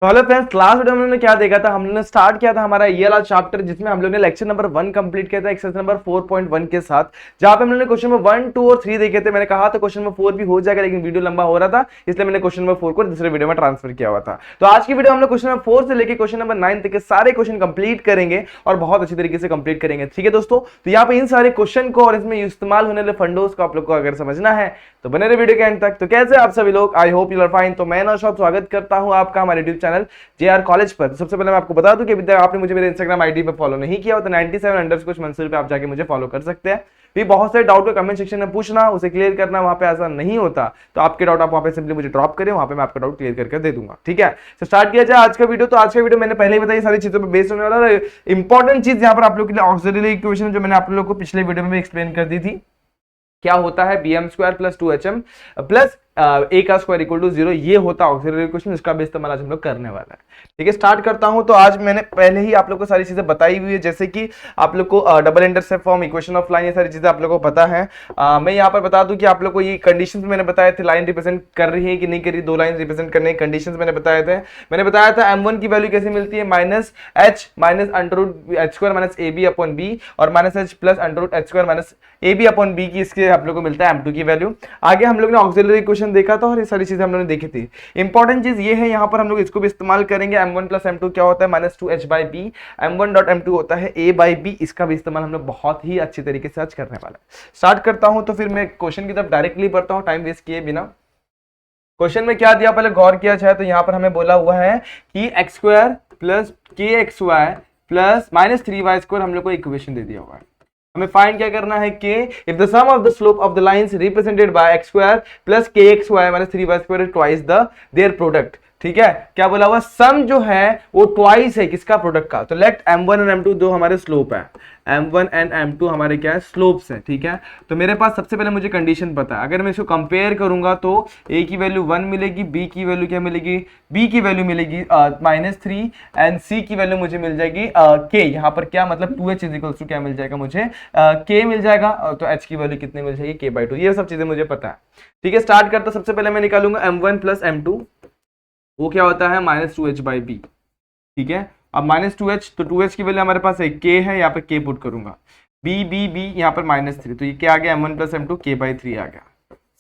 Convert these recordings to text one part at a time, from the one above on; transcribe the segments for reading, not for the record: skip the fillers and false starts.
तो hello friends, last video में हमने क्या देखा था। हमने स्टार्ट किया था हमारा ये वाला चैप्टर जिसमें हम लोग ने लेक्चर नंबर 1 कंप्लीट किया था एक्सरसाइज नंबर 4.1 के साथ, जहां पे हम लोग ने क्वेश्चन नंबर 1, 2 और 3 देखे थे। मैंने कहा था क्वेश्चन नंबर 4 भी हो जाएगा, लेकिन वीडियो लंबा हो रहा था, इसलिए मैंने क्वेश्चन नंबर 4 को दूसरे वीडियो में ट्रांसफर किया हुआ था। तो आज की वीडियो हम लोग क्वेश्चन नंबर 4 से लेकर क्वेश्चन नंबर 9 तक के सारे क्वेश्चन कंप्लीट करेंगे और बहुत अच्छी तरीके से कंप्लीट करेंगे। ठीक है दोस्तों, तो यहाँ पे इन सारे क्वेश्चन को और इसमें इस्तेमाल होने वाले फंडोस को आप लोग को अगर समझना है तो बने रहे वीडियो के एंड तक। तो कैसे आप सभी लोग, I hope you are fine. तो मैं नौशाद स्वागत करता हूं आपका हमारे यूट्यूब चैनल JR कॉलेज पर। सबसे पहले मैं आपको बता दूं कि अभी तक आपने मुझे मेरे इंस्टाग्राम आईडी पे फॉलो नहीं किया हो तो 97_मंसूर पे आप जाके मुझे फॉलो कर सकते हैं। भी बहुत सारे डाउट को कमेंट सेक्शन में पूछना, उसे क्लियर करना वहां पे आसान नहीं होता, तो आपके डाउट आप वहां पे सिंपली मुझे ड्रॉप करें, वहां पे मैं आपका डाउट क्लियर करके दे दूंगा। ठीक है, तो स्टार्ट किया जाए आज का वीडियो। तो आज का वीडियो मैंने पहले ही बताई सारी चीजों पर बेस्ड होने वाला। इंपॉर्टेंट चीज यहाँ पर आप लोग के लिए ऑक्सिलरी इक्वेशन जो मैंने आप लोगों को पिछले वीडियो में भी एक्सप्लेन कर दी थी, क्या होता है bm² plus 2hm plus a का स्क्वायर इक्वल टू 0, ये होता है ऑक्सिलरी इक्वेशन। इसका भी इस्तेमाल आज हम लोग करने वाला है। ठीक है, स्टार्ट करता हूं। तो आज मैंने पहले ही आप लोग को सारी चीजें बताई हुई है, जैसे कि आप लोग को double intercept form, equation of line, ये सारी चीजें आप लोग को पता है। मैं यहाँ पर बता दूं कि आप लोग को ये कंडीशंस मैंने बताए थे, लाइन रिप्रेजेंट कर रही है कि नहीं कर रही, दो लाइन रिप्रेजेंट करने के कंडीशंस मैंने बताए थे। मैंने बताया था m1 की वैल्यू कैसे मिलती है, -h minus √h² minus ab upon b और -h plus √h² minus ab upon b की इसके आप लोग को मिलता है m2 की वैल्यू। आगे हम लोग ने ऑक्सिलरी इक्वेशन देखा था और ये सारी चीजें हम लोगों ने देखी थी। इंपॉर्टेंट चीज ये है, यहाँ पर हम लोग इसको भी इस्तेमाल करेंगे। m1 प्लस m2 क्या होता है, -2h/b, m1 डॉट m2 होता है a/b। इसका भी इस्तेमाल हम लोग बहुत ही अच्छी तरीके से आज करने वाला है। स्टार्ट करता हूं, तो फिर मैं क्वेश्चन की तरफ डायरेक्टली बढ़ता हूं टाइम वेस्ट किए बिना। क्वेश्चन में क्या दिया पहले गौर किया जाए तो यहाँ पर हमें बोला हुआ है कि x² plus kxy plus -3y² हम लोग को इक्वेशन दे दिया हुआ है। हमें फाइंड क्या करना है कि if the sum of the slope of the lines represented by x² plus kxy minus 3y² is twice the their product. ठीक है, क्या बोला हुआ, सम जो है वो ट्वाइस है किसका, प्रोडक्ट का। तो लेट m1 और m2 दो हमारे स्लोप है, m1 एंड m2 हमारे क्या है, स्लोप्स है। ठीक है, तो मेरे पास सबसे पहले मुझे कंडीशन पता है। अगर मैं इसको कंपेयर करूंगा तो a की वैल्यू 1 मिलेगी, b की वैल्यू क्या मिलेगी, b की वैल्यू मिलेगी -3 एंड c की वैल्यू मुझे मिल जाएगी k। यहाँ पर क्या मतलब 2h इज इक्वल्स टू क्या मिल जाएगा मुझे, k मिल जाएगा। तो h की वैल्यू कितनी मिल जाएगी, k/2। ये सब चीजें मुझे पता है। ठीक है, स्टार्ट करता सबसे पहले मैं निकालूंगा m1 प्लस m2, वो क्या होता है -2h/b। ठीक है, अब -2h, तो 2h की वैल्यू हमारे पास है k है, यहाँ पे k पुट करूंगा, b यहाँ पर -3, तो ये क्या आ गया, m1 प्लस m2 k/3 आ गया।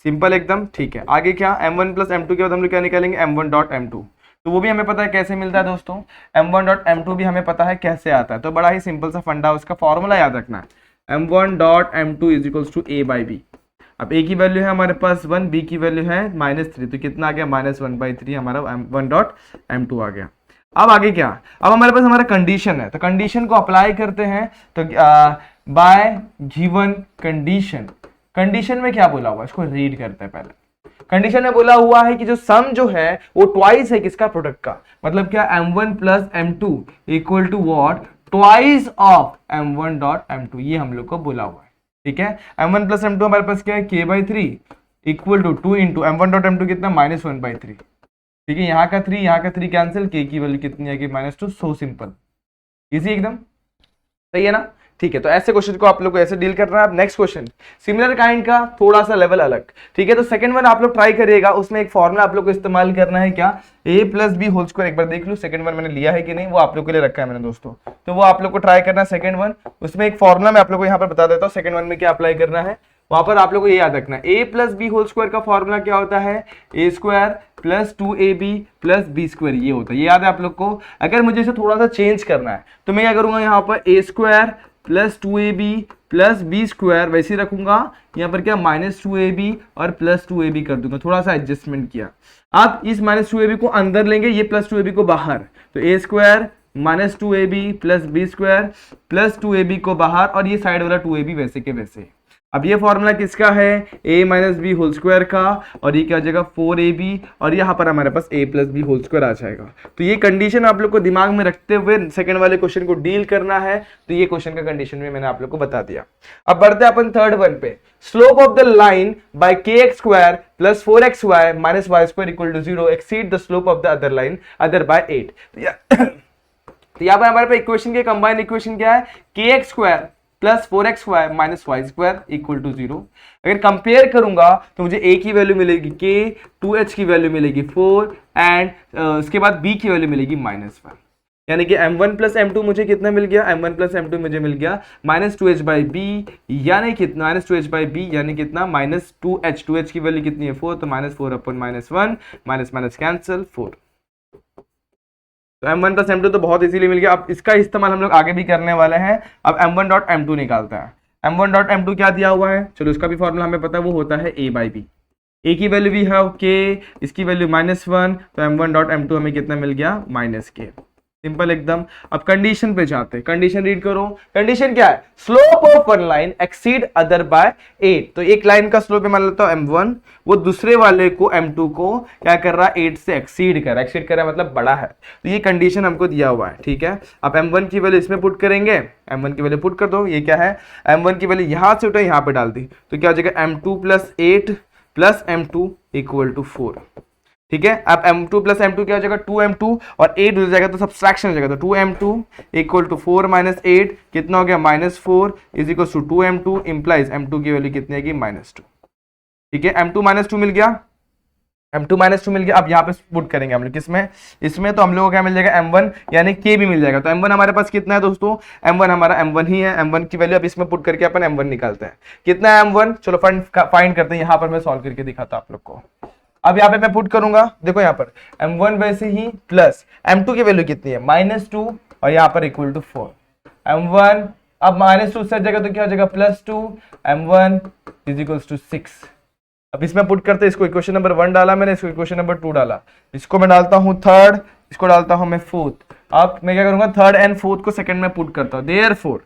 सिंपल एकदम। ठीक है, आगे क्या, m1 प्लस m2 के बाद हम लोग क्या निकालेंगे, m1 डॉट m2। तो वो भी हमें पता है कैसे मिलता है दोस्तों, m1 डॉट m2 भी हमें पता है कैसे आता है। तो बड़ा ही सिंपल सा फंडा, उसका फॉर्मूला याद रखना है, m1 dot m2 is equals to a/b। अब a की वैल्यू है हमारे पास 1, b की वैल्यू है -3, तो कितना आ गया, -1/3 हमारा m1 डॉट m2 आ गया। अब आगे क्या, अब हमारे पास हमारा कंडीशन है, तो कंडीशन को अप्लाई करते हैं। तो बाय गिवन कंडीशन, कंडीशन में क्या बोला हुआ, इसको रीड करते हैं पहले। कंडीशन में बोला हुआ है कि जो सम जो है वो ट्वाइस है किसका, प्रोडक्ट का। मतलब क्या, m1 plus m2 equal to what, twice of m1 dot m2, ये हम लोग को बोला हुआ है। ठीक है, m1 प्लस m2 हमारे पास क्या है, k/3 equal to 2 into m1 dot m2 कितना, -1/3। ठीक है, यहाँ का 3 कैंसिल, k की वैल्यू कितनी आएगी, -2। सो सिंपल, इजी एकदम, सही है ना। ठीक है, तो ऐसे क्वेश्चन को आप लोग को ऐसे डील करना है। अब नेक्स्ट क्वेश्चन सिमिलर काइंड का, थोड़ा सा लेवल अलग। ठीक है, तो सेकंड वन आप लोग ट्राई करिएगा, उसमें एक फॉर्मूला आप लोग को इस्तेमाल करना है, क्या, a plus B whole square. एक बार देख लो सेकंड वन मैंने लिया है कि नहीं, वो आप लोग के लिए रखा है मैंने दोस्तों, तो वो आप लोग को ट्राई करना है सेकंड वन। उसमें एक फॉर्मूला मैं आप लोग को यहाँ पर बता देता हूँ, सेकंड वन में क्या अप्लाई करना है, वहां पर आप लोग को ये याद रखना है, a plus B whole square का फॉर्मूला क्या होता है, a² plus 2ab plus b², ये होता है, ये याद है आप लोग को। अगर मुझे इसे थोड़ा सा चेंज करना है तो मैं क्या करूंगा, यहाँ पर a² plus 2ab plus b² वैसे ही रखूंगा, यहाँ पर क्या -2ab और प्लस 2ab कर दूंगा, थोड़ा सा एडजस्टमेंट किया। आप इस -2ab को अंदर लेंगे, ये प्लस 2ab को बाहर, तो a² -2ab plus b² plus 2ab को बाहर, और ये साइड वाला 2ab वैसे के वैसे। अब ये फॉर्मूला किसका है, a minus b whole square का, और ये क्या हो जाएगा 4ab, और यहाँ पर हमारे पास a plus B whole square आ जाएगा। तो ये कंडीशन आप लोग को दिमाग में रखते हुए सेकंड वाले क्वेश्चन को डील करना है। तो ये क्वेश्चन का कंडीशन भी मैंने आप लोग को बता दिया। अब बढ़ते हैं अपन थर्ड वन पे, slope of the line by kx² plus 4xy minus y² equal to 0 exceed the slope of the other line other by 8। तो यहाँ पर हमारे पास इक्वेशन के कंबाइन इक्वेशन क्या है, kx² plus 4xy minus y square equal to 0। अगर compare करूंगा तो मुझे a की वैल्यू मिलेगी k, 2h की वैल्यू मिलेगी 4 एंड उसके बाद b की वैल्यू मिलेगी -1। यानी कि m1 प्लस m2 मुझे कितना मिल गया, m1 प्लस m2 मुझे मिल गया -2h बाई बी, यानी कितना -2h बाई बी यानी कितना -2h। 2h की वैल्यू कितनी है 4, तो -4 अपन -1 माइनस माइनस कैंसिल 4। तो m1 प्लस m2 तो बहुत इजीली मिल गया। अब इसका इस्तेमाल हम लोग आगे भी करने वाले हैं। अब m1 डॉट m2 निकालता है। m1 डॉट m2 क्या दिया हुआ है, चलो इसका भी फॉर्मूला हमें पता है, वो होता है a बाई बी। a की वैल्यू भी है k, इसकी वैल्यू -1, तो m1 डॉट m2 हमें कितना मिल गया -k। सिंपल एकदम। अब कंडीशन पे जाते हैं, कंडीशन रीड करो। कंडीशन क्या है, slope of one line exceed other by 8। तो एक लाइन का स्लोप मान लेता हूं m1, वो दूसरे वाले को m2 को क्या कर रहा है 8 से एक्सीड कर रहा है, मतलब बड़ा है। तो ये कंडीशन हमको दिया हुआ है, ठीक है। अब m1 की वैल्यू इसमें पुट करेंगे, m1 की वैल्यू पुट कर दो। ये क्या है, m1 की वैल्यू यहां से उठा यहां पे डाल दी, तो क्या हो जाएगा m2 plus 8 plus m2 equal to 4। ठीक है। अब m2 प्लस m2 क्या हो जाएगा 2m2 और 8 हो जाएगा तो सब्सट्रैक्शन हो जाएगा, तो 2m2 इक्वल टू 4 माइनस 8 कितना हो गया -4 is equal to 2m2 implies m2 की वैल्यू कितनी आएगी -2। ठीक है, m2 -2 मिल गया, m2 -2 मिल गया। अब यहाँ पे पुट करेंगे हम लोग किसमें, इसमें तो हम लोगों को क्या मिल जाएगा m1 यानी k भी मिल जाएगा। तो m1 हमारे पास कितना है दोस्तों, m1 हमारा m1 ही है। m1 की वैल्यू अब इसमें पुट करके अपन m1 निकालते हैं। कितना है m1, चलो फाइंड करते हैं। यहाँ पर मैं सॉल्व करके दिखाता हूँ आप लोग को। अब यहाँ पे मैं पुट करूंगा, देखो यहाँ पर m1 वैसे ही प्लस m2 की वैल्यू कितनी है -2 और यहाँ पर इक्वल टू 4 m1। अब -2 से जगह तो क्या हो जाएगा +2 m1 इज इक्वल टू 6। अब इसमें पुट करते हैं, इसको इक्वेशन नंबर 1 डाला मैंने, इसको इक्वेशन नंबर 2 डाला, इसको मैं डालता हूँ थर्ड, इसको डालता हूँ मैं फोर्थ। अब मैं क्या करूंगा, थर्ड एंड फोर्थ को सेकंड में पुट करता हूँ। Therefore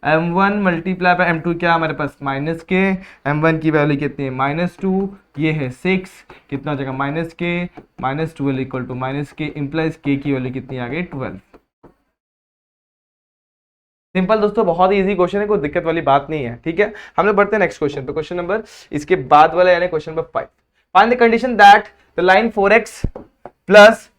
m1 multiply by m2 क्या हमारे पास -k, m1 की वैल्यू कितनी है -2, ये है 6, कितना हो जाएगा -k, -12 equal to -k implies k की वैल्यू कितनी आ गई 12। सिंपल दोस्तों, बहुत ही इजी क्वेश्चन है, कोई दिक्कत वाली बात नहीं है। ठीक है, हम लोग बढ़ते हैं नेक्स्ट क्वेश्चन पे। क्वेश्चन नंबर इसके बाद वाला यानी question number 5। Find the condition that the line 4x plus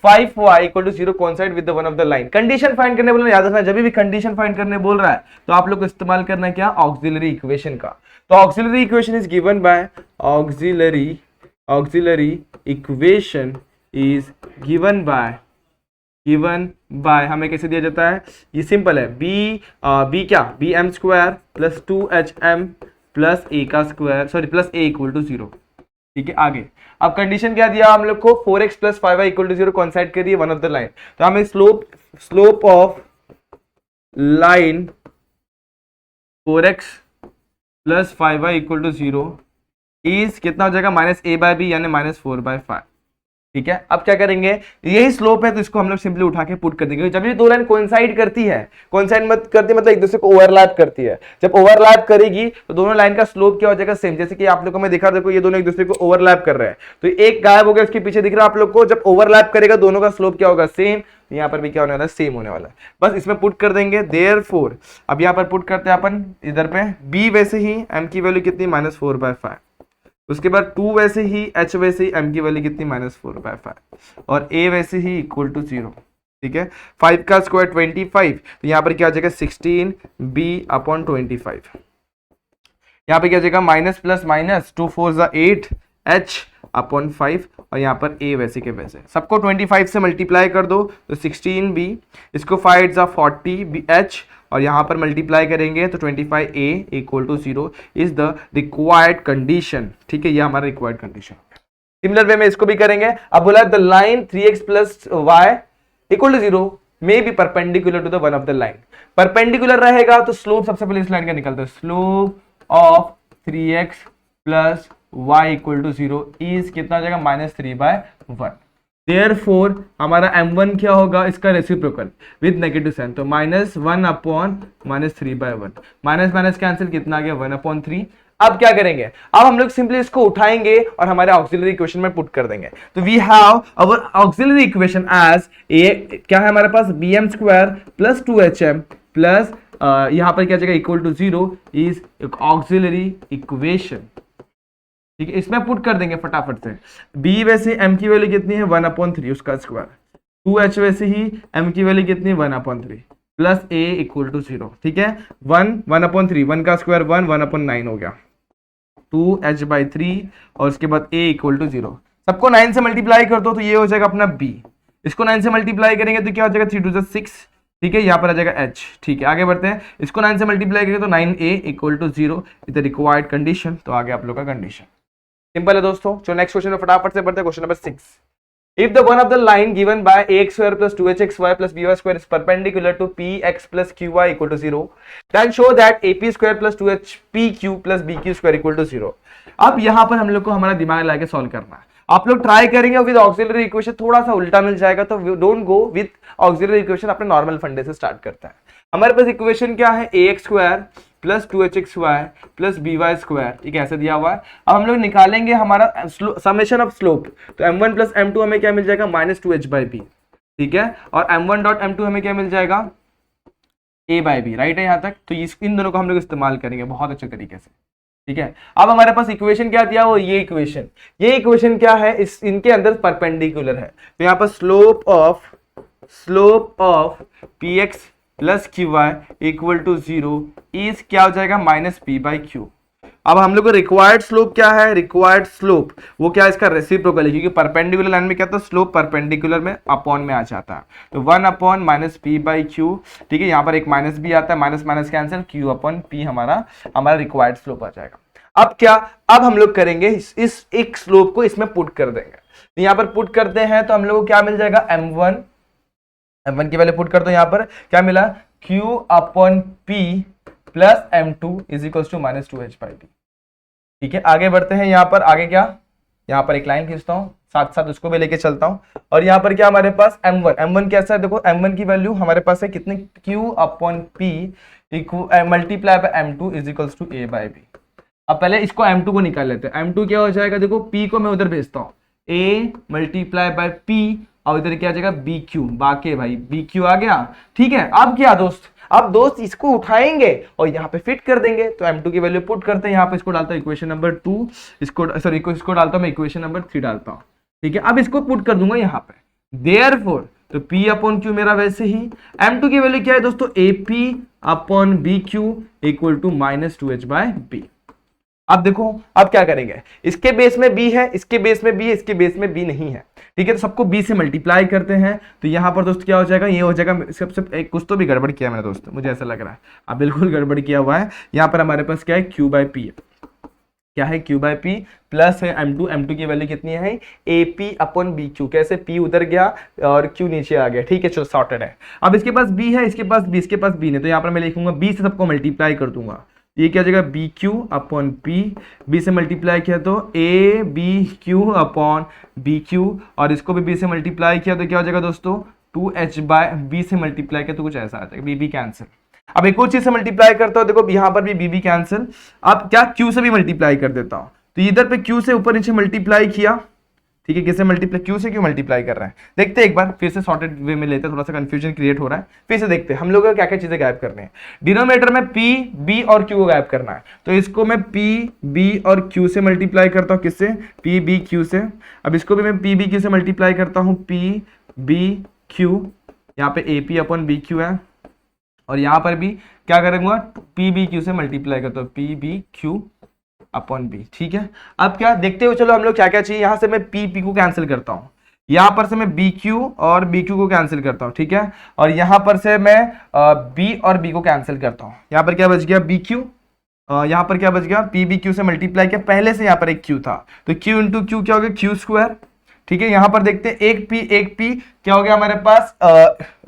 5y equal to 0 coincide with the one of the line. Condition find करने बोल, याद रखना जब भी कंडीशन फाइंड करने बोल रहा है तो आप लोग को इस्तेमाल करना है क्या, ऑक्सिलरी इक्वेशन का। तो auxiliary equation is given by auxiliary equation is given by हमें कैसे दिया जाता है, ये सिंपल है, बी क्या bm square plus 2hm plus a का square sorry plus a equal to 0। ठीक है, आगे अब कंडीशन क्या दिया हम लोग को, 4x plus 5y equal to 0 coincide कर रही है वन ऑफ द लाइन। तो हमें slope of line 4x plus 5y equal to 0 is कितना हो जाएगा -a/b यानी -4/5। ठीक है, अब क्या करेंगे, यही स्लोप है तो इसको हम लोग सिंपली उठा के पुट कर देंगे। जब ये दो लाइन कोइंसाइड करती है, कोइंसाइड मत करती मतलब एक दूसरे को ओवरलैप करती है, जब ओवरलैप करेगी तो दोनों लाइन का स्लोप क्या हो जाएगा सेम। जैसे कि आप लोगों को मैं दिखा, देखो ये दोनों एक दूसरे को ओवरलैप कर रहे हैं, तो एक गायब हो गया, इसके पीछे दिख रहा है आप लोग को। जब ओवरलैप करेगा दोनों का स्लोप क्या होगा सेम, यहाँ पर भी क्या होने वाला है सेम होने वाला है। बस इसमें पुट कर देंगे देयरफॉर। अब यहाँ पर पुट करते हैं अपन इधर पे, b वैसे ही m की वैल्यू कितनी -4/5, उसके बाद 2 वैसे ही h वैसे ही m की वैल्यू कितनी -4/5 और a वैसे ही इक्वल टू 0। ठीक है, 5 का स्क्वायर 25, तो यहाँ पर क्या आ जाएगा 16b/25। यहाँ पे क्या आ जाएगा माइनस प्लस माइनस 2 4 = 8 h/5 और यहाँ पर a वैसे के वैसे सबको 25 से मल्टीप्लाई कर दो तो 16b, इसको 5 × 40h और यहाँ पर मल्टीप्लाई करेंगे तो 25a equal to 0 is the required condition. ठीक है, ये हमारा रिक्वायर्ड कंडीशन। सिमिलर वे में इसको भी करेंगे। अब बोला the line 3x plus y equal to 0 may be perpendicular to the one of the line. Perpendicular रहेगा तो स्लोप सबसे पहले इस लाइन का निकलता है, slope of 3x plus y equal to 0 is कितना हो जाएगा -3/1। Therefore हमारा m1 क्या होगा, इसका रेसिप्रोकल विद नेगेटिव साइन, तो -1/-3/1 माइनस माइनस कैंसिल, कितना आ गया 1/3। अब क्या करेंगे, अब हम लोग सिंपली इसको उठाएंगे और हमारे ऑक्सिलरी इक्वेशन में पुट कर देंगे। तो we have our auxiliary equation as a, क्या है हमारे पास bm square plus 2hm plus यहाँ पर क्या जाएगा equal to 0 is auxiliary equation. ठीक है, इसमें पुट कर देंगे फटाफट से। b वैसे m की वैल्यू कितनी है 1/3 उसका स्क्वायर, 2h वैसे ही m की वैल्यू कितनी है 1/3 प्लस ए इक्वल टू 0, ठीक है। 1/3, 1 का स्क्वायर 1, 1/9 हो गया, 2h/3 और उसके बाद a इक्वल टू 0। सबको 9 से मल्टीप्लाई कर दो तो ये हो जाएगा अपना b, इसको 9 से मल्टीप्लाई करेंगे तो क्या हो जाएगा 3 2 6, ठीक है, यहाँ पर आ जाएगा h, ठीक है। आगे बढ़ते हैं, इसको 9 से मल्टीप्लाई करेंगे तो 9a equal to 0 is the required condition. तो आगे आप लोग का कंडीशन सिंपल है दोस्तों। जो नेक्स्ट क्वेश्चन है फटाफट से बढ़ते हैं, question number 6। If the one of the line given by ax square plus 2hxy plus by square is perpendicular to px plus qy equal to 0, then show that ap square plus 2hpq plus bq square equal to 0। अब यहां पर हम लोग को हमारा दिमाग लगा के सॉल्व करना है। आप लोग ट्राई करेंगे विद ऑक्सिलरी इक्वेशन, थोड़ा सा उल्टा मिल जाएगा, तो don't go with auxiliary equation, अपने नॉर्मल फंडे से स्टार्ट करता है। हमारे पास इक्वेशन क्या है, ax square plus 2hxy plus by square, ठीक है, ऐसे दिया हुआ है। अब हम लोग निकालेंगे हमारा समेशन ऑफ स्लोप, तो m1 प्लस m2 हमें क्या मिल जाएगा, -2h/b, ठीक है, और m1 डॉट m2 हमें क्या मिल जाएगा, a/b, राइट है यहाँ तक। तो इन दोनों को हम लोग इस्तेमाल करेंगे बहुत अच्छे तरीके से, ठीक है। अब हमारे पास इक्वेशन क्या दिया, वो ये इक्वेशन क्या है, इनके अंदर परपेंडिकुलर है, तो यहाँ पर slope of px plus qy equal to 0 is क्या हो जाएगा, -p/q। अब हम लोग को रिक्वायर्ड स्लोप क्या है, रिक्वायर्ड स्लोप वो क्या है, इसका रेसिप्रोकल है, क्योंकि परपेंडिकुलर लाइन में क्या था, स्लोप परपेंडिकुलर में अपॉन में आ जाता है, तो 1/-p/q, ठीक है। यहाँ पर एक माइनस भी आता है, माइनस माइनस कैंसिल, q/p हमारा रिक्वायर्ड स्लोप आ जाएगा। अब क्या, अब हम लोग करेंगे इस एक स्लोप को इसमें पुट कर देंगे, तो यहाँ पर पुट करते हैं तो हम लोग को क्या मिल जाएगा, m1 की वैल्यू पुट कर दो, यहाँ पर क्या मिला, q/p plus m2 is equal to -2h/b, ठीक है। आगे बढ़ते हैं, यहाँ पर आगे क्या, यहाँ पर एक लाइन खींचता हूँ, साथ साथ उसको भी लेके चलता हूँ, और यहाँ पर क्या हमारे पास m1 कैसा है, देखो m1 की वैल्यू हमारे पास है कितनी, q/p multiply by m2 is equal to a/b। अब पहले इसको m2 को निकाल लेते हैं, m2 क्या हो जाएगा, देखो p को मैं उधर भेजता हूँ, a मल्टीप्लाई बाय p और इधर क्या आ जाएगा, bq, बाकी भाई bq आ गया, ठीक है। अब क्या दोस्त, अब दोस्त इसको उठाएंगे और यहाँ पे फिट कर देंगे, तो m2 की वैल्यू पुट करते हैं, यहाँ पे इसको डालता हूँ इक्वेशन नंबर 2, इसको डालता हूँ मैं इक्वेशन नंबर 3 डालता हूँ, ठीक है। अब इसको पुट कर दूंगा यहाँ पे, देयरफॉर तो p/q मेरा वैसे ही, m2 की वैल्यू क्या है दोस्तों, ap/bq इक्वल टू -2h/b। अब देखो, अब क्या करेंगे, इसके बेस में b है, इसके बेस में b है, इसके बेस में b नहीं है, ठीक है, तो सबको b से मल्टीप्लाई करते हैं, तो यहाँ पर दोस्त क्या हो जाएगा, ये हो जाएगा, सबसे कुछ तो भी गड़बड़ किया मैंने दोस्त, मुझे ऐसा लग रहा है, अब बिल्कुल गड़बड़ किया हुआ है। यहाँ पर हमारे पास क्या है, q/p है, क्या है, q/p प्लस है m2 की वैल्यू कितनी है, ap/bq, कैसे p उधर गया और q नीचे आ गया, ठीक है, चलो सॉर्टेड है। अब इसके पास b है, इसके पास b नहीं, तो यहाँ पर मैं लिखूंगा b से सबको मल्टीप्लाई कर दूंगा, ये क्या हो जाएगा, bq/p, b से मल्टीप्लाई किया तो abq/bq, और इसको भी b से मल्टीप्लाई किया तो क्या हो जाएगा दोस्तों, 2h/b से मल्टीप्लाई किया तो कुछ ऐसा आ जाएगा, b कैंसिल। अब एक और चीज से मल्टीप्लाई करता हूं, देखो यहाँ पर भी b कैंसिल। अब क्या, q से भी मल्टीप्लाई कर देता हूं, तो इधर पे q से ऊपर नीचे मल्टीप्लाई किया, ठीक है, किससे मल्टीप्लाई, q से क्यों मल्टीप्लाई कर रहे हैं, देखते हैं एक बार फिर से सॉर्टेड वे में लेते हैं, थोड़ा सा कंफ्यूजन क्रिएट हो रहा है, फिर से देखते हैं हम लोग को क्या क्या चीजें गायब करनी है। डिनोमिनेटर में p, b और q को गायब करना है, तो इसको मैं p, b और q से मल्टीप्लाई करता हूँ, किससे, p, b, q से। अब इसको भी मैं p, b, q से मल्टीप्लाई करता हूँ, p, b, q, यहाँ पे ap/bq है, और यहाँ पर भी क्या करूंगा, p, b, q से मल्टीप्लाई करता हूँ, p, b, q/b, ठीक है। अब क्या देखते हो, चलो हम लोग क्या क्या चाहिए, यहां से मैं p को कैंसिल करता हूं, यहां पर से मैं bq और bq को कैंसिल करता हूं, ठीक है, और यहां पर से मैं b और b को कैंसिल करता हूं। यहां पर क्या बच गया, bq, यहां पर क्या बच गया, p, b, q से मल्टीप्लाई किया, पहले से यहां पर एक q था, तो q इंटू q क्या हो गया, q², ठीक है। यहां पर देखते हैं एक p क्या हो गया हमारे पास,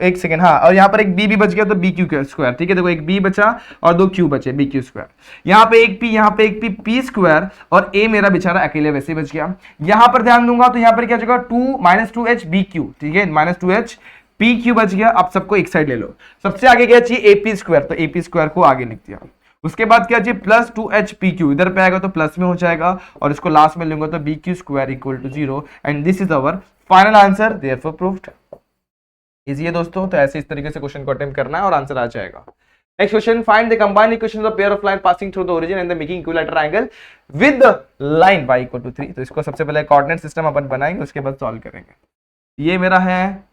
एक सेकेंड, हाँ, और यहाँ पर एक b भी बच गया तो bq², ठीक है, देखो एक b बचा और 2 q बचे, bq², यहाँ पे एक p, यहाँ पे एक p² और a मेरा बेचारा अकेले वैसे बच गया। यहाँ पर ध्यान दूंगा तो यहाँ पर क्या जगह 2-2hbq, ठीक है, -2hpq बच गया। अब सबको एक साइड ले लो, सबसे आगे क्या चाहिए, ap², तो ap² को आगे लिख दिया। उसके बाद क्या चाहिए, +2hpq, इधर पे आएगा तो प्लस में हो जाएगा, और इसको लास्ट में लूंगा तो bq² equal to 0, and this is our final answer, therefore proved. Easy है दोस्तों, तो ऐसे इस तरीके से क्वेश्चन को अटेम्प्ट करना है और आंसर आ जाएगा। Next question, find the combined equations of pair of line passing through the origin and the making equilateral angle with the line y equal to 3। तो इसको सबसे पहले कोऑर्डिनेट सिस्टम अपन बनाएंगे, उसके बाद सॉल्व करेंगे। ये मेरा है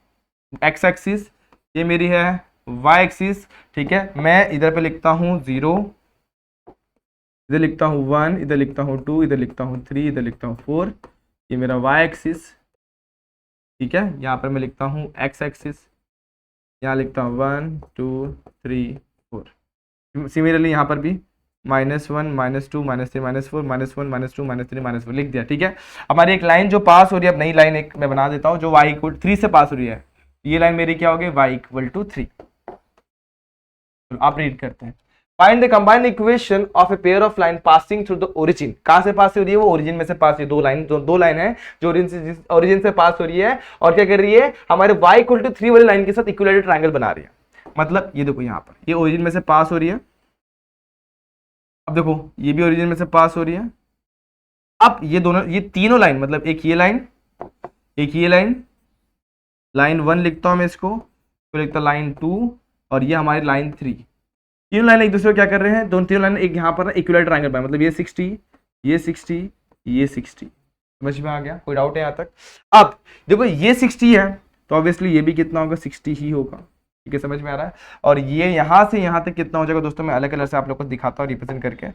x एक्सिस, ये मेरी है y एक्सिस, ठीक है। मैं इधर पे लिखता हूँ 0, इधर लिखता हूँ 1, इधर लिखता हूँ 2, इधर लिखता हूँ 3, इधर लिखता हूँ 4, ये मेरा y एक्सिस, ठीक है। यहाँ पर मैं लिखता हूँ x एक्सिस, यहाँ लिखता हूँ 1 2 3 4। सिमिलरली यहाँ पर भी -1 -2 -3 -4 -1 -2 -3 -4 लिख दिया, ठीक है। हमारी एक लाइन जो पास हो रही है, अब नई लाइन एक मैं बना देता हूँ जो y इक्वल 3 से पास हो रही है। ये लाइन मेरी क्या होगी, y इक्वल टू 3। आप रीड करते हैं, find the combined equation of a pair of line passing through the origin. कहां से पास हो रही है, वो ओरिजिन में से पास हो रही है। दो लाइन है जो ओरिजिन से पास हो रही है और क्या कर रही है, हमारे y इक्वल टू 3 वाली लाइन के साथ इक्विलेटरल ट्रायंगल बना रही है। मतलब ये देखो यहाँ पर ये ओरिजिन में से पास हो रही है, अब देखो ये भी ओरिजिन में से पास हो रही है। अब ये दोनों, ये तीनों लाइन, मतलब एक ये लाइन, एक ये लाइन, लाइन 1 लिखता हूं मैं इसको, फिर लिखता लाइन 2 और ये हमारी लाइन 3। तीनों लाइन एक दूसरे को क्या कर रहे हैं, दोनों तीनों लाइन एक यहाँ पर इक्विलेटरल ट्रायंगल बना, मतलब ये 60, ये 60, ये 60। समझ में आ गया, कोई डाउट है यहाँ तक? अब देखो ये 60 है तो ऑब्वियसली ये भी कितना होगा, 60 ही होगा, ठीक है। समझ में आ रहा है? और ये यहाँ से यहाँ तक कितना हो जाएगा दोस्तों, मैं अलग कलर से आप लोग को दिखाता हूँ रिप्रेजेंट करके।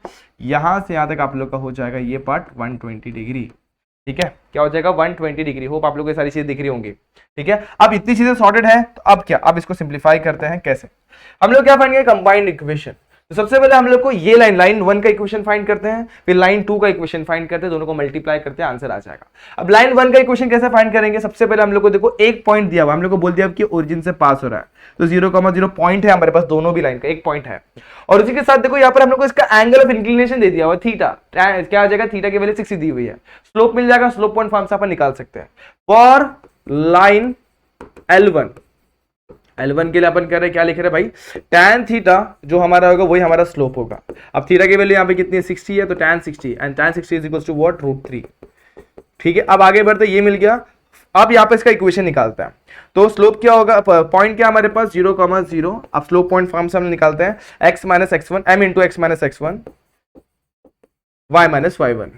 यहाँ से यहाँ तक आप लोग का हो जाएगा ये पार्ट 120 डिग्री, ठीक है। क्या हो जाएगा, 120 डिग्री। होप आप लोग को सारी चीजें दिख रही होंगी, ठीक है। अब इतनी चीजें सॉर्टेड है तो अब क्या, अब इसको सिंप्लीफाई करते हैं। कैसे, हम लोग क्या फाइंड करेंगे, कंबाइंड इक्वेशन। तो सबसे पहले हम लोग को ये लाइन 1 का इक्वेशन फाइंड करते हैं, फिर लाइन 2 का इक्वेशन फाइंड करते हैं, दोनों को मल्टीप्लाई करते हैं, आंसर आ जाएगा। अब लाइन 1 का इक्वेशन कैसे फाइंड करेंगे, सबसे पहले हम लोग को देखो एक पॉइंट दिया हुआ, हम लोग को बोल दिया कि ओरिजिन से पास हो रहा है, तो 0,0 पॉइंट है हमारे पास, दोनों भी लाइन का एक पॉइंट है। और उसी के साथ देखो यहाँ पर हम लोग को इसका एंगल ऑफ इंक्लिनेशन दे दिया हुआ थीटा, क्या आ जाएगा, थीटा की वैल्यू 60 दी हुई है। स्लोप मिल जाएगा, स्लोप पॉइंट फॉर्म से अपन निकाल सकते हैं। फॉर लाइन L1 के लिए अपन कर रहे हैं, क्या लिख रहे हैं भाई, tan थीटा जो हमारा होगा वही हमारा स्लोप होगा। अब थीटा की वैल्यू यहाँ पे कितनी है, 60 है, तो tan 60 and tan 60 is equal to what, √3, ठीक है। अब आगे बढ़ते, ये मिल गया। अब यहाँ पे इसका इक्वेशन निकालते हैं, तो स्लोप क्या होगा, पॉइंट क्या हमारे पास 0,0। अब स्लोप पॉइंट फॉर्म से हम निकालते हैं x - x1 m into x - x1 y - y1,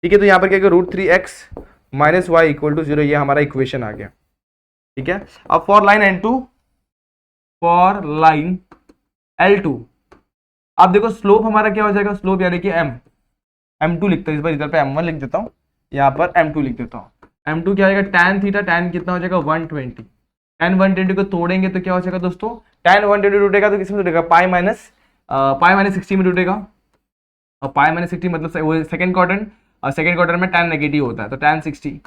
ठीक है। तो यहाँ पर क्या √3x - y इक्वल टू 0, ये हमारा इक्वेशन आ गया, ठीक है। अब for line N2, for line L2, अब देखो स्लोप हमारा क्या हो जाएगा, स्लोप यानी कि m2 लिखता है, इस बार इधर पे m1 लिख देता हूं, यहाँ पर m2 लिख देता हूं। m2 क्या आएगा, tan थीटा, tan कितना हो जाएगा 120, tan 120 को तोड़ेंगे तो क्या हो जाएगा दोस्तों, tan 120 टूटेगा तो किसमें टूटेगा, पाई माइनस 60 में टूटेगा, और पाई माइनस 60 मतलब सेकंड क्वाड्रेंट, और सेकंड क्वाड्रेंट में tan नेगेटिव होता है, तो tan 60।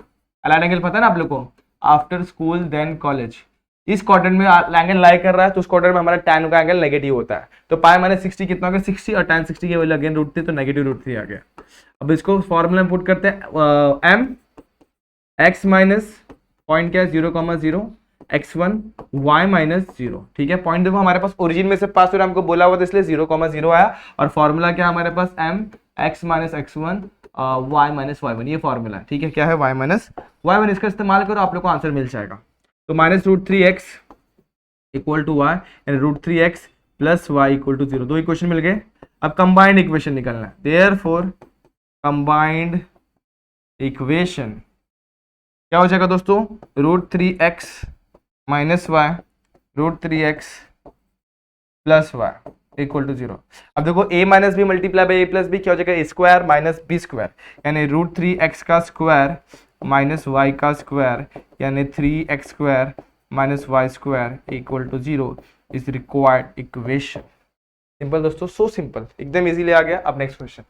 अलाइड एंगल पता है ना आप लोग को, आफ्टर स्कूल देन कॉलेज, इस क्वाड्रेंट में एंगल लाई कर रहा है तो उस क्वाड्रेंट में हमारा tan का एंगल नेगेटिव होता है, तो पाई माइनस 60 कितना हो गया, 60, और tan 60 की वैल्यू अगेन √3, तो नेगेटिव √3 आ गया। अब इसको फॉर्मूला में पुट करते हैं, m x माइनस पॉइंट क्या है 0,0 x1 y माइनस 0, ठीक है। पॉइंट देखो हमारे पास ओरिजिन में से पास हो रहा है, हमको बोला हुआ था इसलिए 0,0 आया, और फॉर्मूला क्या हमारे पास m x minus x1 y minus y1, ये फॉर्मूला है, ठीक है। क्या है, y माइनस y1, इसका इस्तेमाल करो आप लोग को आंसर मिल जाएगा। तो -√3x equal to y and √3x plus y equal to 0, दो इक्वेशन मिल गए। अब कंबाइंड इक्वेशन निकालना है, देयरफॉर कंबाइंड इक्वेशन क्या हो जाएगा दोस्तों, √3x minus y √3x plus y equal to 0। अब देखो a minus b multiply by a plus b क्या हो जाएगा, a square minus b square, यानी √3x का स्क्वायर माइनस y का स्क्वायर, यानी 3x square minus y square equal to 0 is required equation. Simple दोस्तों, सो सिंपल, एकदम easily आ गया। अब next question,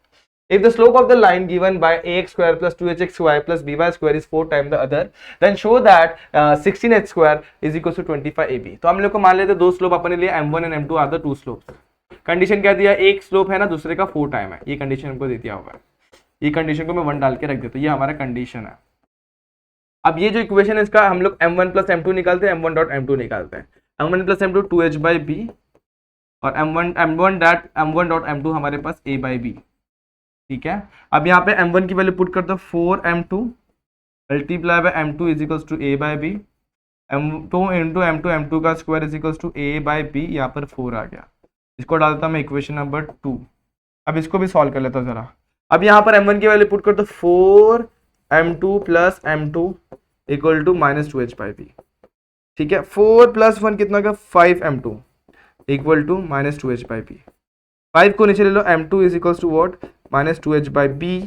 if the slope of the line given by ax square plus 2hxy plus by square is 4 times the other, then show that 16h square is equals to 25ab। तो हम लोग को मान लेते दो स्लोप अपने लिए m1 and m2 are the two slopes. Condition क्या दिया, एक स्लोप है ना दूसरे का 4 टाइम है, ये कंडीशन हमको दे दिया हुआ है। ये कंडीशन को मैं 1 डाल के रख देता हूँ, ये हमारा कंडीशन है। अब ये जो इक्वेशन है इसका हम लोग m1 प्लस m2 निकालते हैं, m1 डॉट m2 निकालते हैं, m1 plus m2 2h by b, और m1 डॉट m2 हमारे पास a बाई b, ठीक है। अब यहाँ पे m1 की वैल्यू पुट कर दो, 4m2 multiply by m2 is equals to a by b, m2 into m2 का square is equals to a by b, यहाँ पर 4 आ गया। इसको डालता मैं इक्वेशन नंबर 2। अब इसको भी सॉल्व कर लेता हूँ जरा। अब यहाँ पर m1 की वैल्यू पुट कर दो, 4m2 plus m2 equal to -2h by b, ठीक है, 4 + 1 कितना का 5m2 इक्वल टू -2h/b। 5 को नीचे ले लो, m2 is equal to what -2h/b,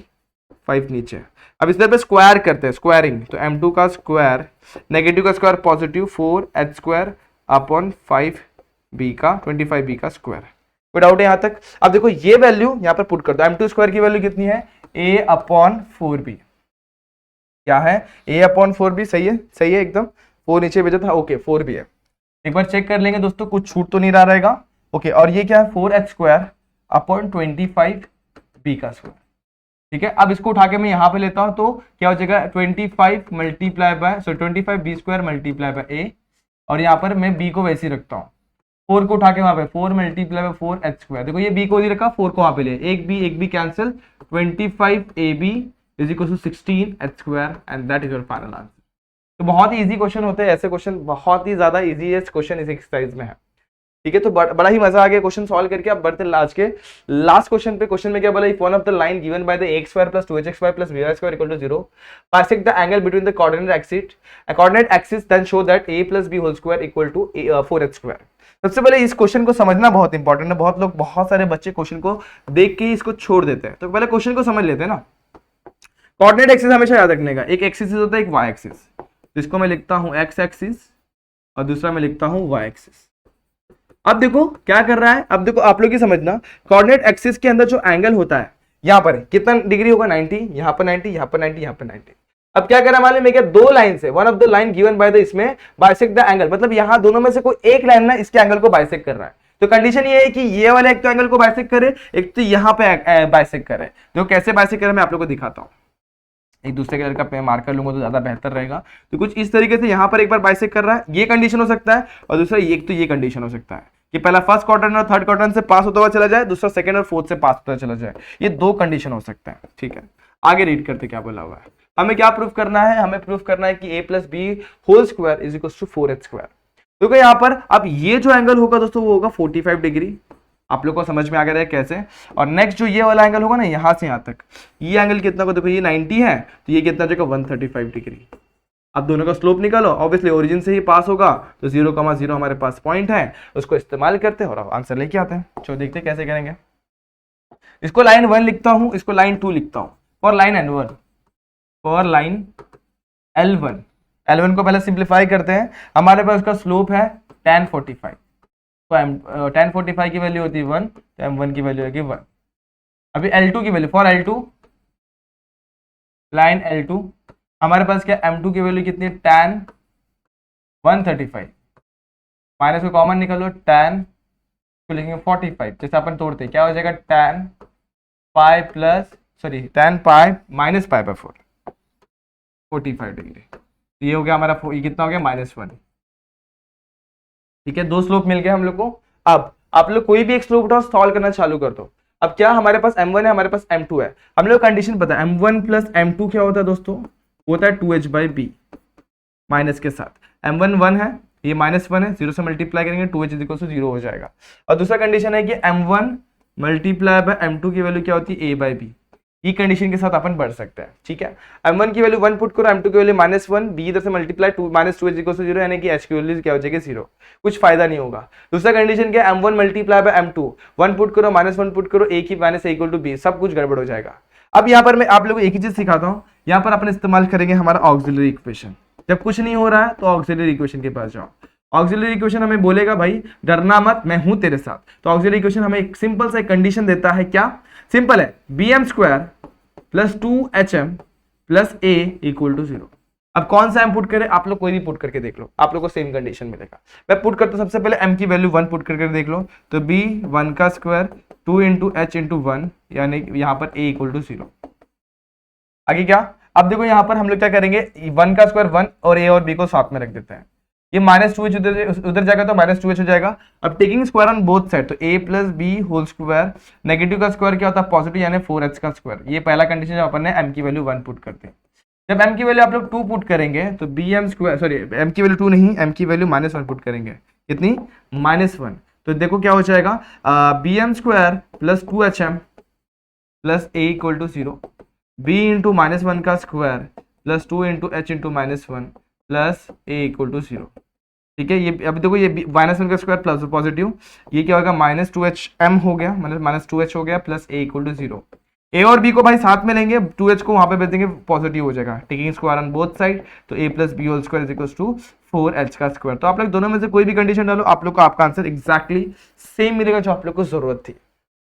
5 नीचे। अब इस तरह पे स्क्वायर करते हैं, स्क्वायरिंग, तो m2 का स्क्वायर, नेगेटिव का square positive 4h² upon 5b का 25b का स्क्वायर। कोई डाउट है यहाँ तक? अब देखो ये वैल्यू यहाँ पर पुट कर दो, m2 स्क्वायर की वैल्यू कितनी है a/4b, क्या है a/4b, सही है, सही है एकदम, 4 नीचे भेजा था, ओके 4b है। एक बार चेक कर लेंगे दोस्तों, कुछ छूट तो नहीं रहा रहेगा, ओके। और ये क्या है 4h² अपॉन 25b का स्क्वायर, ठीक है। अब इसको उठा के मैं यहाँ पे लेता हूं तो क्या हो जाएगा 25 multiply by 25b² multiply by a, और यहाँ पर मैं b को वैसे ही रखता हूँ, 4 को उठा के वहां पे 4 मल्टीप्लाई बाय 4h², देखो ये b को नहीं रखा, 4 को वहां पे ले, एक b cancel, 25ab is equal to 16h² and that is your final answer. तो बहुत ही इजी क्वेश्चन होते हैं, ऐसे क्वेश्चन बहुत ही ज्यादा इजीएस्ट क्वेश्चन इस एक्सरसाइज में है, ठीक है। तो बड़ा ही मजा आ गया क्वेश्चन सॉल्व करके। अब बढ़ते आज के लास्ट क्वेश्चन पे। क्वेश्चन में क्या बोला, if one of the line given by the x² + 2hx² + by² equal to 0 bisect the angle between the coordinate axis then show that a + b whole square equal to 4h²। सबसे पहले इस question को समझना बहुत important है, बहुत सारे बच्चे क्वेश्चन को देख के इसको छोड़ देते हैं, तो पहले क्वेश्चन को समझ लेते हैं ना। कोऑर्डिनेट एक्सिस हमेशा याद रखने का, एक एक्सिस होता है एक y एक्सिस, जिसको मैं लिखता हूं x एक्सिस और दूसरा मैं लिखता हूं y एक्सिस। अब देखो क्या कर रहा है, अब देखो आप लोग ही समझना, कोऑर्डिनेट एक्सिस के अंदर जो एंगल होता है यहाँ पर कितना डिग्री होगा 90, यहाँ पर 90, यहाँ पर 90, यहाँ पर 90। अब क्या करा मालूम है क्या, दो लाइन से one of the line given by the इसमें बाइसेक्ट द एंगल, मतलब यहाँ दोनों में से कोई एक लाइन ना इसके एंगल को बाइसेक्ट कर रहा है। तो कंडीशन ये है कि ये वाले एक तो एंगल को बाइसेक्ट करे, एक तो यहाँ पे बाइसेक्ट करे। तो कैसे बाइसेक्ट करे मैं आप लोग को दिखाता हूँ, एक दूसरे कलर का मार्कर लूंगा तो ज्यादा बेहतर रहेगा। तो कुछ इस तरीके से यहाँ पर एक बार बाइसेक्ट कर रहा है, ये कंडीशन हो सकता है, और दूसरा एक तो ये कंडीशन हो सकता है कि पहला फर्स्ट क्वाड्रेंट और थर्ड क्वाड्रेंट से पास होता हुआ चला जाए, दूसरा सेकंड और फोर्थ से पास होता चला जाए। ये दो कंडीशन हो सकता है, ठीक है। आगे रीड करते क्या बोला हुआ है, हमें क्या प्रूफ करना है, हमें प्रूफ करना है कि a + b whole square is equal to 4h²। देखो यहाँ पर अब ये जो एंगल होगा दोस्तों वो होगा 45 डिग्री, आप लोग को समझ में आ गया है कैसे। और नेक्स्ट जो ये वाला एंगल होगा ना यहाँ से यहाँ तक, ये एंगल कितना को देखो, ये 90 है तो ये कितना जाएगा 135 डिग्री। अब दोनों का स्लोप निकालो, ऑब्वियसली ओरिजिन से ही पास होगा, तो 0,0 हमारे पास पॉइंट है, उसको इस्तेमाल करते हैं और आंसर लेके आते हैं। चलो देखते हैं कैसे करेंगे। इसको लाइन 1 लिखता हूं, इसको लाइन 2 लिखता हूं, for line N1, for line L1 को पहले सिंप्लीफाई करते हैं। हमारे पास उसका स्लोप है tan 45, तो tan 45 की वैल्यू होती है 1, तो m1 की वैल्यू होगी 1। अभी L2 की value, for L2 line L2 हमारे पास क्या m2 की वैल्यू कितनी है tan 135, माइनस को कॉमन निकालो, tan को लिखेंगे 45, जैसे अपन तोड़ते क्या हो जाएगा tan pi minus pi by 4, 45 degree. ये हो गया हमारा, ये कितना हो गया -1, ठीक है। दो स्लोप मिल गए हम लोग को। अब आप लोग कोई भी एक स्लोप उठाओ, सॉल्व करना चालू कर दो। अब क्या हमारे पास m1 है, हमारे पास m2 है, हम लोग कंडीशन पता है m1 + m2 क्या होता है दोस्तों, होता है 2h/b माइनस के साथ। m1 1 है, ये -1 है, 0 से मल्टीप्लाई करेंगे 2h = 0 हो जाएगा। और दूसरा कंडीशन है कि m1 × m2 की वैल्यू क्या होती है a/b, ये कंडीशन के साथ अपन बढ़ सकते हैं, ठीक है। m1 की वैल्यू 1 पुट करो, m2 की वैल्यू -1, b इधर से मल्टीप्लाई 2 -2h = 0, यानी कि h की वैल्यू क्या हो जाएगी 0, कुछ फायदा नहीं होगा। दूसरा कंडीशन क्या है, m1 × m2, 1 पुट करो, -1 पुट करो, a की -a = b, सब कुछ गड़बड़ हो जाएगा। अब यहाँ पर मैं आप लोगों को एक ही चीज सिखाता हूँ, यहाँ पर अपन इस्तेमाल करेंगे हमारा ऑक्सिलरी इक्वेशन। जब कुछ नहीं हो रहा है तो ऑक्सिलरी इक्वेशन के पास जाओ। ऑक्सिलरी इक्वेशन हमें बोलेगा भाई डरना मत, मैं हूं तेरे साथ। तो ऑक्सिलरी इक्वेशन हमें एक सिंपल सा कंडीशन देता है, क्या सिंपल है, bm² + 2hm + a = 0। अब कौन सा m पुट करें, आप लोग कोई भी पुट करके देख लो, आप लोग को सेम कंडीशन मिलेगा। मैं पुट करता हूं, सबसे पहले m की वैल्यू 1 पुट करके देख लो, तो b1 का स्क्वायर 2 × h × 1, यानी यहाँ पर a = 0। आगे क्या, अब देखो यहाँ पर हम लोग क्या करेंगे, 1 का स्क्वायर 1 और a और b को साथ में रख देते हैं, ये -2h उधर जाएगा तो -2h हो जाएगा। अब taking square on both side, तो a + b whole square, negative का स्क्वायर क्या होता है पॉजिटिव, यानी 4h का स्क्वायर। ये पहला कंडीशन जब अपन ने m की वैल्यू 1 पुट करते हैं। जब m की वैल्यू आप लोग 2 पुट करेंगे तो m की वैल्यू 2 नहीं, m की वैल्यू -1 पुट करेंगे, कितनी -1। तो देखो क्या हो जाएगा, bm² + 2hm + a = 0, b × -1 का स्क्वायर + 2 × h × -1 + a = 0। ठीक है, ये अभी देखो ये माइनस वन का स्क्वायर प्लस पॉजिटिव, ये क्या होगा माइनस टू एच एम हो गया, मतलब माइनस टू एच हो गया plus A equal to zero. A और बी को भाई साथ में लेंगे, टू एच को वहां पे भेज देंगे, पॉजिटिव हो जाएगा, taking square on both side, तो A plus B whole square is equal to 4h का स्क्वायर। तो आप लोग दोनों में से कोई भी कंडीशन डालो, आप लोग को आपका आंसर एग्जैक्टली सेम मिलेगा जो आप लोग को जरूरत थी।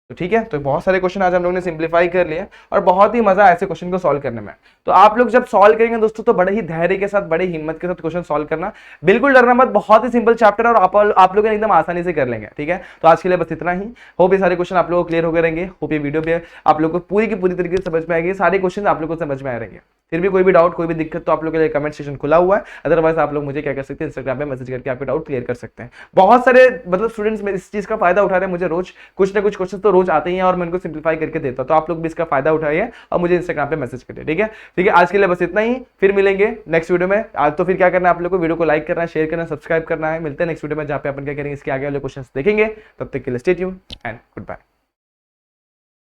तो ठीक है, तो बहुत सारे क्वेश्चन आज हम लोग ने सिंप्लीफाई कर लिए और बहुत ही मजा ऐसे क्वेश्चन को सॉल्व करने में। तो आप लोग जब सॉल्व करेंगे दोस्तों तो बड़े ही धैर्य के साथ, बड़े हिम्मत के साथ क्वेश्चन सॉल्व करना, बिल्कुल डरना मत, बहुत ही सिंपल चैप्टर और आप लोग एकदम आसानी से कर लेंगे। ठीक है, तो आज के लिए बस इतना ही। होप ये सारे क्वेश्चन आप लोगों को क्लियर हो गए रहेंगे, होप ये वीडियो भी आप लोग को पूरी की पूरी तरीके से समझ में आएगी, सारे क्वेश्चन आप लोग को समझ में आ रहेंगे। फिर भी कोई भी डाउट, कोई भी दिक्कत, तो आप लोग के लिए कमेंट सेक्शन खुला हुआ है, अदरवाइज आप लोग मुझे क्या कर सकते हैं, इंस्टाग्राम पे मैसेज करके आपके डाउट क्लियर कर सकते हैं। बहुत सारे मतलब स्टूडेंट्स इस चीज का फायदा उठा रहे हैं, मुझे रोज कुछ ना कुछ क्वेश्चन तो रोज आते ही हैं और मैं उनको सिंप्लीफाई करके देता हूं, तो आप लोग भी इसका फायदा उठाइए और मुझे इंस्टाग्राम पे मैसेज करिए। ठीक है, ठीक है, आज के लिए बस इतना ही, फिर मिलेंगे नेक्स्ट वीडियो में। आज तो फिर क्या करना है आप लोग को, वीडियो को लाइक करना है, शेयर करना, सब्सक्राइब करना है। मिलते हैं नेक्स्ट वीडियो में जहां पे अपन क्या करेंगे, इसके आगे वाले क्वेश्चन देखेंगे। तब तक के लिए stay tuned and good bye.